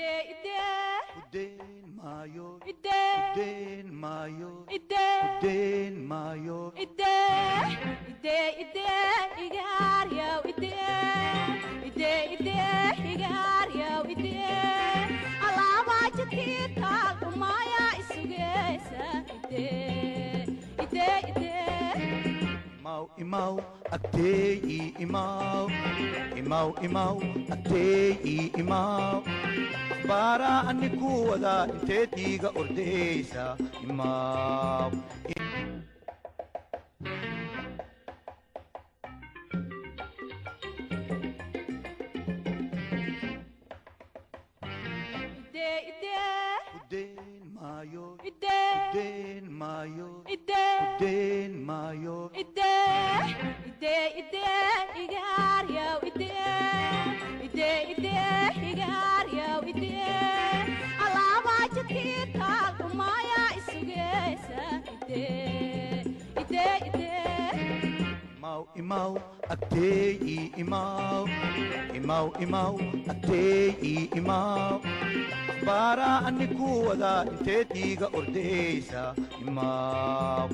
Udin mayo, Udin mayo, Udin mayo, Imau, atei imau, imau, imau, atei imau. Para aniku ada inte tiga ordesa imau. Udin mayo, Udin mayo, Udin mayo. Imau, atei imau, imau, imau, atei imau. Para aniku ada inte tiga ordesa imau.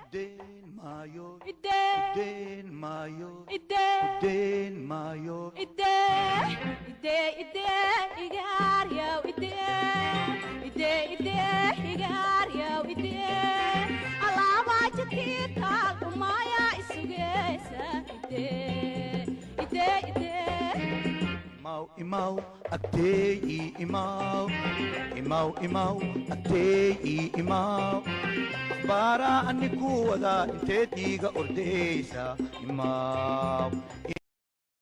Udin mayo, Udin mayo, Udin mayo. Imau, atei imau, imau, imau, atei imau. Para aniku ada inte tiga ordesa imau.